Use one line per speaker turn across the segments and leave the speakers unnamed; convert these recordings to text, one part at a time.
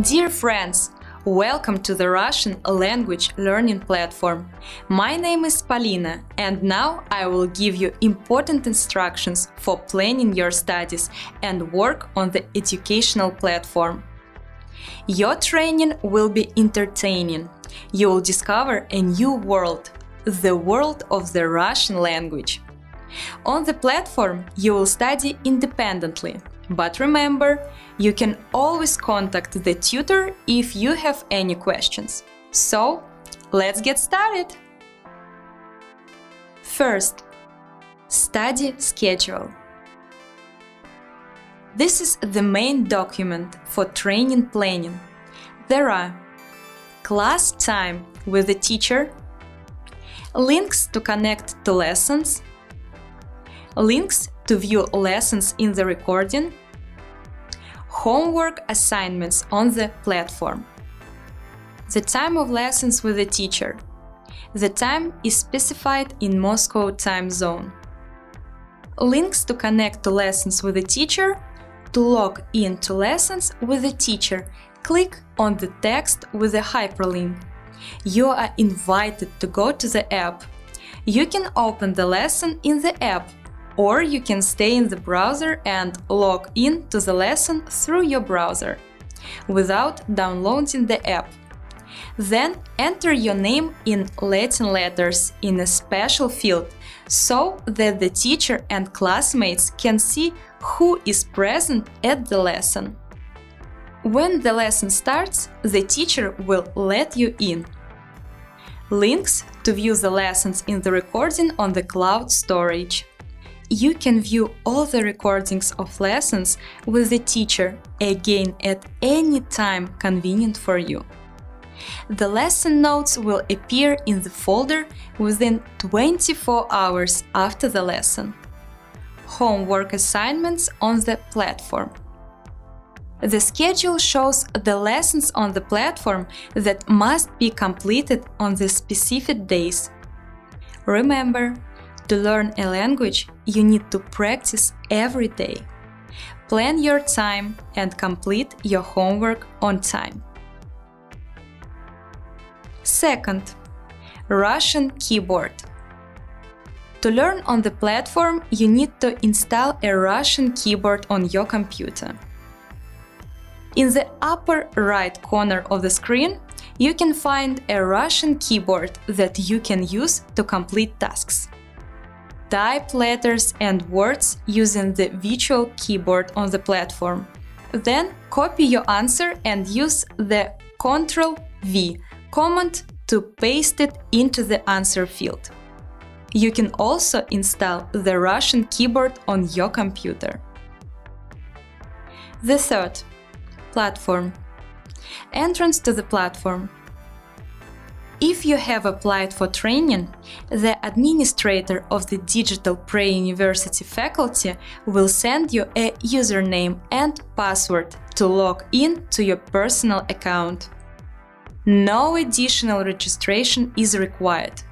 Dear friends, welcome to the Russian language learning platform. My name is Polina, and now I will give you important instructions for planning your studies and work on the educational platform. Your training will be entertaining. You will discover a new world, the world of the Russian language. On the platform, you will study independently. But remember, you can always contact the tutor if you have any questions. So, let's get started! First, study schedule. This is the main document for training planning. There are class time with the teacher, links to connect to lessons, links to view lessons in the recording, homework assignments on the platform, the time of lessons with the teacher. The time is specified in Moscow time zone. Links to connect to lessons with the teacher. To log in to lessons with the teacher, click on the text with a hyperlink. You are invited to go to the app. You can open the lesson in the app, or you can stay in the browser and log in to the lesson through your browser without downloading the app. Then enter your name in Latin letters in a special field so that the teacher and classmates can see who is present at the lesson. When the lesson starts, the teacher will let you in. Links to view the lessons in the recording on the cloud storage. You can view all the recordings of lessons with the teacher again at any time convenient for you. The lesson notes will appear in the folder within 24 hours after the lesson. Homework assignments on the platform. The schedule shows the lessons on the platform that must be completed on the specific days. Remember, to learn a language, you need to practice every day. Plan your time and complete your homework on time. Second, Russian keyboard. To learn on the platform, you need to install a Russian keyboard on your computer. In the upper right corner of the screen, you can find a Russian keyboard that you can use to complete tasks. Type letters and words using the virtual keyboard on the platform. Then copy your answer and use the Ctrl-V command to paste it into the answer field. You can also install the Russian keyboard on your computer. The third, platform. Entrance to the platform. If you have applied for training, the administrator of the Digital Pre-University faculty will send you a username and password to log in to your personal account. No additional registration is required.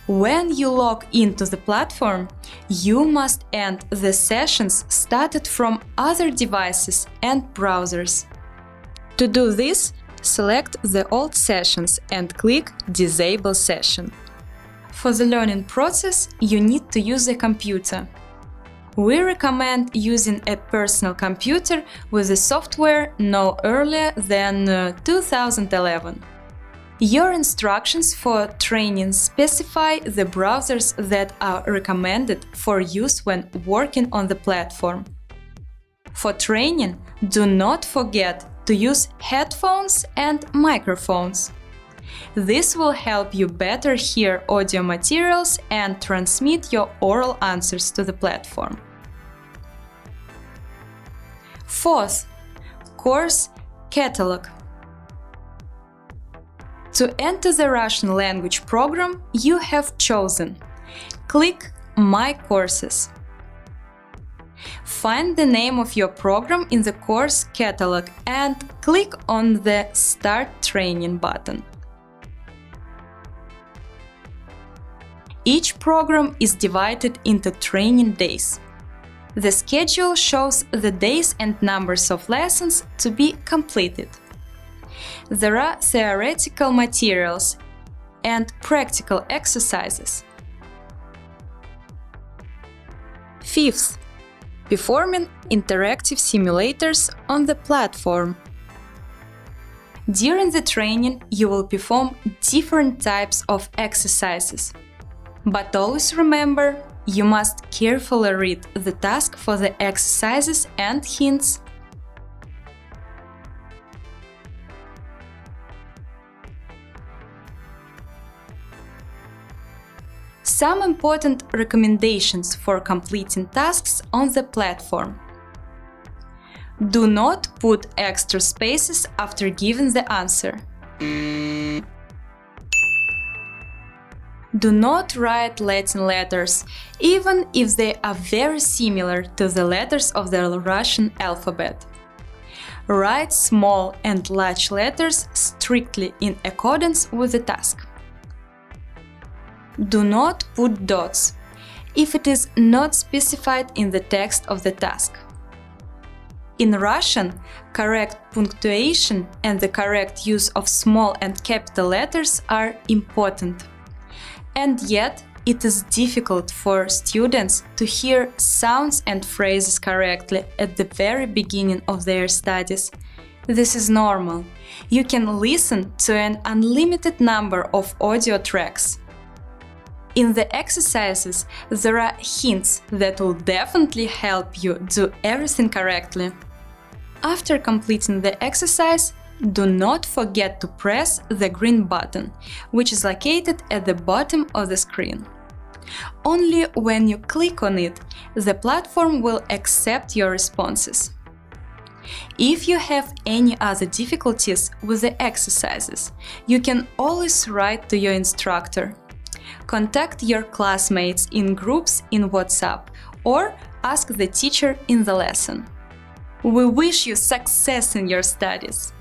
When you log into the platform, you must end the sessions started from other devices and browsers. To do this, select the old sessions and click Disable Session. For the learning process, you need to use a computer. We recommend using a personal computer with the software no earlier than 2011. Your instructions for training specify the browsers that are recommended for use when working on the platform. For training, do not forget to use headphones and microphones. This will help you better hear audio materials and transmit your oral answers to the platform. Fourth, course catalog. To enter the Russian language program you have chosen, click My Courses. Find the name of your program in the course catalog and click on the Start Training button. Each program is divided into training days. The schedule shows the days and numbers of lessons to be completed. There are theoretical materials and practical exercises. Fifth, performing interactive simulators on the platform. During the training, you will perform different types of exercises. But always remember, you must carefully read the task for the exercises and hints. Some important recommendations for completing tasks on the platform. Do not put extra spaces after giving the answer. Do not write Latin letters, even if they are very similar to the letters of the Russian alphabet. Write small and large letters strictly in accordance with the task. Do not put dots, if it is not specified in the text of the task. In Russian, correct punctuation and the correct use of small and capital letters are important. And yet, it is difficult for students to hear sounds and phrases correctly at the very beginning of their studies. This is normal. You can listen to an unlimited number of audio tracks. In the exercises, there are hints that will definitely help you do everything correctly. After completing the exercise, do not forget to press the green button, which is located at the bottom of the screen. Only when you click on it, the platform will accept your responses. If you have any other difficulties with the exercises, you can always write to your instructor. Contact your classmates in groups in WhatsApp or ask the teacher in the lesson. We wish you success in your studies!